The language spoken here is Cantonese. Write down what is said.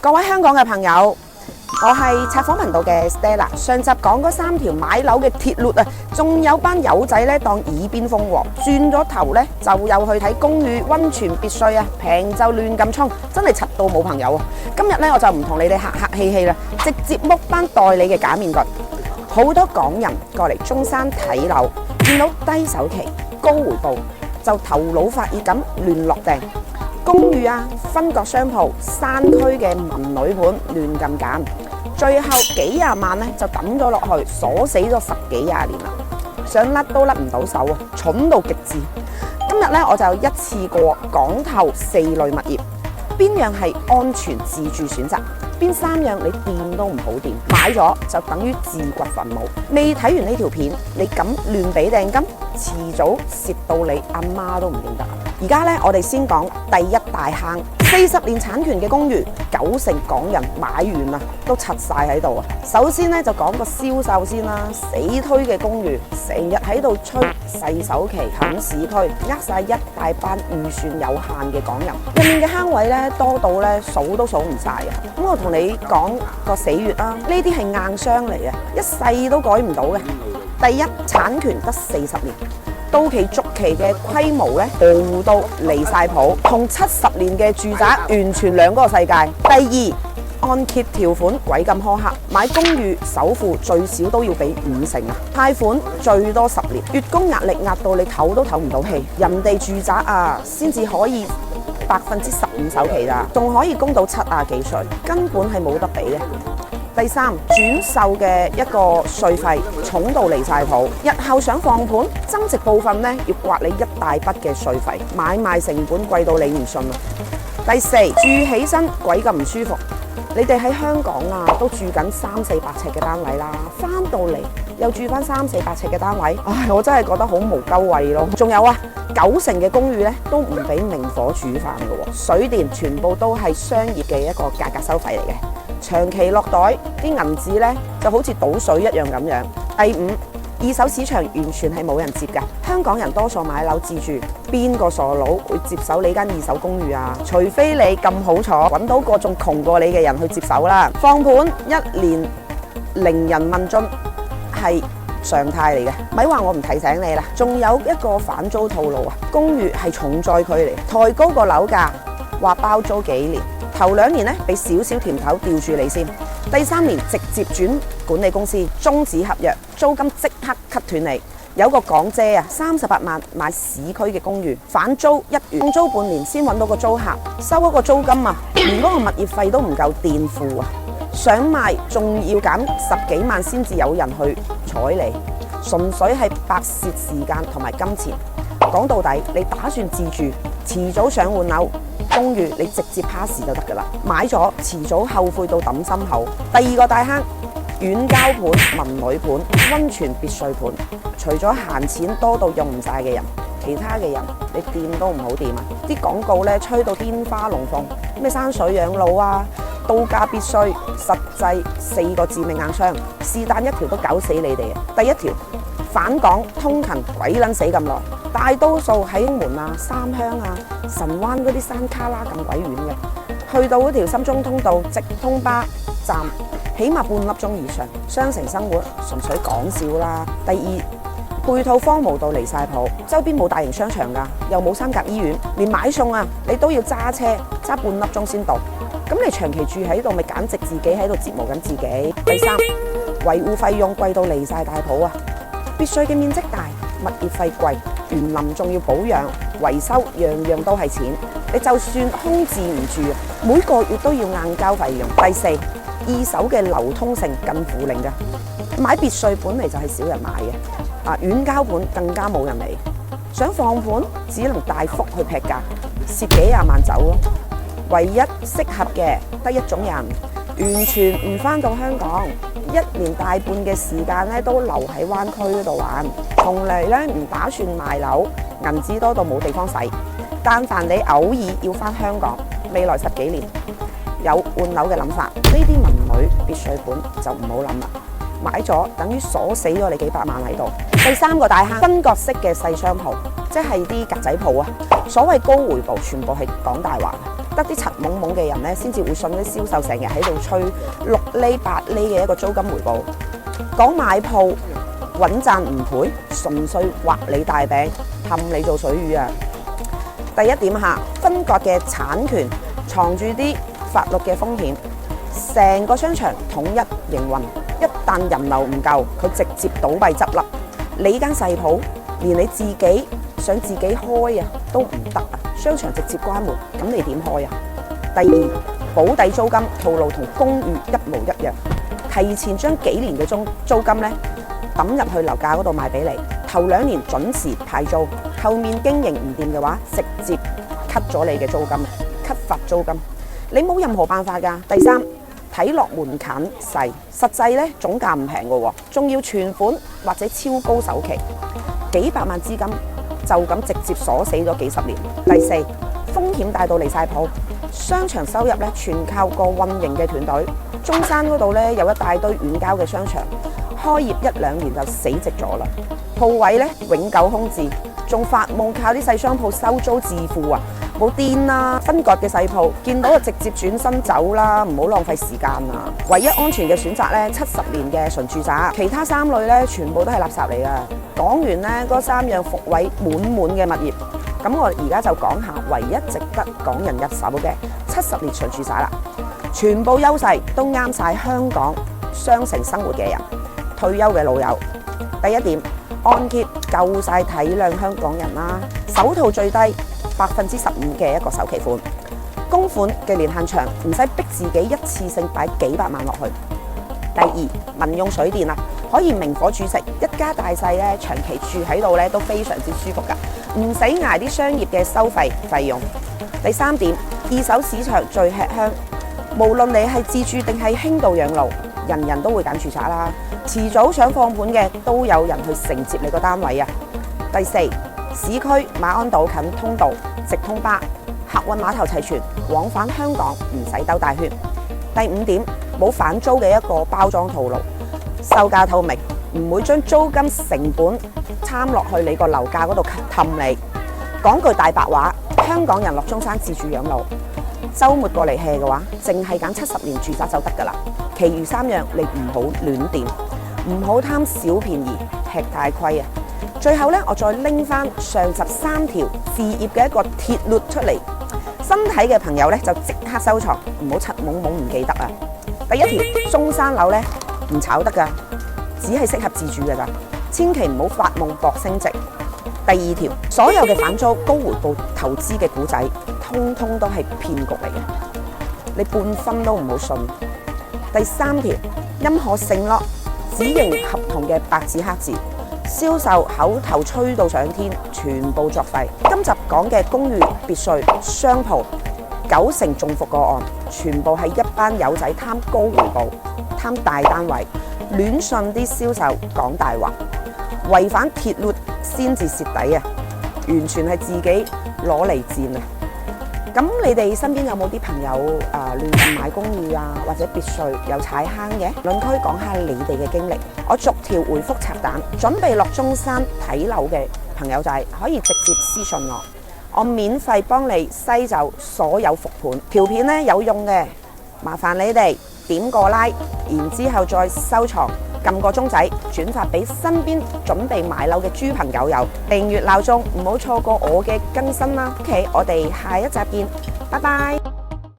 各位香港嘅朋友，我係拆房頻道嘅 Stella。上集講嗰3條買樓嘅鐵律啊，仲有班友仔咧當耳邊風喎，轉咗頭咧就又去睇公寓、溫泉別墅啊，平就亂咁衝，真係柒到冇朋友啊！今日咧我就唔同你哋客客氣氣啦，直接剝班代理嘅假面具。好多港人過嚟中山睇樓，見到低首期、高回報，就頭腦發熱咁亂落訂。公寓啊、分割商鋪、山區嘅民女盤亂咁揀，最後幾廿萬咧就抌咗落去，鎖死咗10幾20年啦，想甩都甩唔到手啊，蠢到極致。今日咧我就一次過講透4類物業，邊樣係安全自住選擇，邊3樣你掂都唔好掂，買咗就等於自掘墳墓。未睇完呢條片，你敢亂俾訂金，遲早蝕到你阿媽都唔認得。而家咧，我哋先講第一大坑，40年產權嘅公寓，90%港人買完啦，都柒晒喺度啊！首先咧就講個銷售先啦，死推嘅公寓，成日喺度吹細首期、近市區，呃晒一大班預算有限嘅港人，入面嘅坑位咧多到咧數都數唔晒啊！咁我同你講個死穴啦，呢啲係硬傷嚟嘅，一世都改唔到嘅。第一，產權得40年。到期續期嘅規模咧，豪到離晒譜，同70年嘅住宅完全兩個世界。第二，按揭條款鬼咁苛刻，買公寓首付最少都要俾50%啊，貸款最多10年，月供壓力壓到你唞都唞唔到氣。人哋住宅啊，先至可以15%首期咋，仲可以供到70幾歲，根本係冇得比嘅。第三，轉售嘅一個稅費重到離晒譜，日後想放盤增值部分咧，要刮你一大筆嘅稅費，買賣成本貴到你唔信啊！第四，住起身鬼咁唔舒服，你哋喺香港啊都住緊300-400尺嘅單位啦，翻到嚟又住翻300-400尺嘅單位，唉，我真係覺得好無鳩謂咯。仲有啊，90%嘅公寓咧都唔俾明火煮飯嘅喎，水電全部都係商業嘅一個價格收費嚟嘅。長期落袋啲銀紙咧就好似倒水一樣咁樣。第五，二手市場完全係冇人接㗎，香港人多數買樓自住，邊個傻佬會接手你間二手公寓啊？除非你咁好彩揾到個仲窮過你嘅人去接手啦。放盤1年零人問津係常態嚟嘅，咪話我唔提醒你啦。仲有一個反租套路啊，公寓係重災區嚟，抬高個樓價，話包租幾年。頭2年咧，俾少少甜頭吊住你先，第3年直接轉管理公司，終止合約，租金即刻 cut 斷你。有個港姐啊，38萬買市區嘅公寓，反租1月，放租半年先揾到個租客，收嗰個租金啊，連嗰個物業費都唔夠墊付啊！想賣仲要減10幾萬先至有人去睬你，純粹係白蝕時間同埋金錢。講到底，你打算自住，遲早想換樓。公寓你直接 pass 就得㗎啦，買咗遲早後悔到抌心口。第2個大坑，遠郊盤、民女盤、溫泉別墅盤，除咗閒錢多到用唔晒嘅人，其他嘅人你掂都唔好掂啊！啲廣告咧吹到天花龍鳳，咩山水養老啊、度假別墅，實際4個致命硬傷，是但一條都搞死你哋啊！第1條，返港通勤鬼撚死咁耐。大多數喺東門啊、三鄉啊、神灣嗰啲山卡拉咁鬼遠嘅，去到嗰條深中通道直通巴站，起碼半粒鐘以上。雙城生活純粹講笑啦。第2，配套荒蕪到離晒譜，周邊冇大型商場㗎，又冇3甲醫院，連買餸啊你都要揸車揸半粒鐘先到。咁你長期住喺度，咪簡直自己喺度折磨緊自己。第3，維護費用貴到離晒大譜啊！別墅嘅面積大，物業費貴，園林仲要保養、維修，樣樣都係錢。你就算空置唔住，每個月都要硬交費用。第4，二手嘅流通性近乎零㗎，買別墅本嚟就係少人買嘅，遠郊盤更加冇人嚟。想放盤，只能大幅去劈價，蝕幾廿萬走咯。唯一適合嘅得一種人，完全唔返到香港，1年大半嘅時間咧都留喺灣區嗰度玩，從嚟咧唔打算賣樓，銀紙多到冇地方使。但凡你偶爾要返香港，未來10幾年有換樓嘅諗法，呢啲民女別墅盤就唔好諗啦，買咗等於鎖死咗你幾百萬喺度。第3個大坑，分割式嘅細商鋪，即係啲格仔鋪啊，所謂高回報全部係講大話。得啲柒懵懵嘅人咧，先至會信啲銷售成日喺度吹6厘8厘嘅一個租金回報。講買鋪穩賺唔賠，純粹畫你大餅，氹你做水魚啊！第一點下，分割嘅產權藏住啲法律嘅風險，成個商場統一營運，一旦人流唔夠，佢直接倒閉執笠。你間細鋪連你自己想自己開啊都唔得啊，商場直接關門，咁你點開啊？第二，保底租金套路同公寓一模一樣，提前將幾年嘅租金咧抌入去樓價嗰度賣俾你，頭2年準時派租，後面經營唔掂嘅話，直接 cut 咗你嘅租金，cut 發租金，你冇任何辦法㗎。第三，睇落門檻細，實際咧總價唔平嘅喎，仲要存款或者超高首期，幾百萬資金就咁直接鎖死咗幾10年。第四，風險大到離晒譜，商場收入咧全靠個運營嘅團隊。中山嗰度咧有一大堆遠郊嘅商場，開業1-2年就死寂咗啦，鋪位咧永久空置，仲發夢靠啲細商鋪收租致富啊！冇癲啦，分割嘅細鋪見到就直接轉身走啦，唔好浪費時間啊！唯一安全嘅選擇咧，70年嘅純住宅，其他3類咧全部都係垃圾嚟噶。講完咧嗰3樣伏位滿嘅物業，咁我而家就講下唯一值得港人入手嘅70年純住宅啦。全部優勢都啱晒香港雙城生活嘅人，退休嘅老友。第一點，按揭夠晒體諒香港人啦，首套最低15%嘅一個首期款，供款嘅年限長，唔使逼自己一次性擺幾百萬落去。第二，民用水電啊，可以明火煮食，一家大細咧長期住喺度咧都非常之舒服噶，唔使捱啲商業嘅收費用。第三點，二手市場最吃香，無論你係自住定係輕度養老，人人都會揀住宅啦。遲早想放盤嘅都有人去承接你個單位啊。第四，市區馬鞍島近通道，直通巴，客運碼頭齊全，往返香港唔使兜大圈。第五點，冇反租嘅一個包裝套路，售價透明，唔會將租金成本參落去你個樓價嗰度氹你。講句大白話，香港人落中山自住養老，週末過嚟 hea 嘅話，淨係揀70年住宅就得㗎啦。其餘3樣你唔好亂掂，唔好貪小便宜，吃大虧啊！最後咧，我再拎翻上述3條置業嘅一個鐵律出嚟，新睇嘅朋友咧就即刻收藏，唔好柒懵懵唔記得啊！第一條，中山樓咧唔炒得㗎，只係適合自住㗎咋，千祈唔好發夢搏升值。第二條，所有嘅反租高回報投資嘅股仔，通通都係騙局嚟嘅，你半分都唔好信。第三條，任何承諾只認合同嘅白紙黑字，銷售口頭吹到上天，全部作廢。今集講嘅公寓、別墅、商鋪，9成中伏個案，全部係一班友仔貪高回報、貪大單位，亂信啲銷售講大話，違反鐵律先至蝕底啊！完全係自己攞嚟賤啊！咁你哋身邊有冇啲朋友亂咁買公寓啊，或者別墅有踩坑嘅？鄰區講下你哋嘅經歷，我逐條回覆拆彈。準備落中山睇樓嘅朋友仔可以直接私信我免費幫你篩走所有伏盤。條片咧有用嘅，麻煩你哋點個 like， 然之後再收藏，撳個鐘仔，轉發俾身邊準備買樓嘅豬朋狗友，訂閱鬧鐘，唔好錯過我嘅更新啦。OK， 我哋下一集見，拜拜。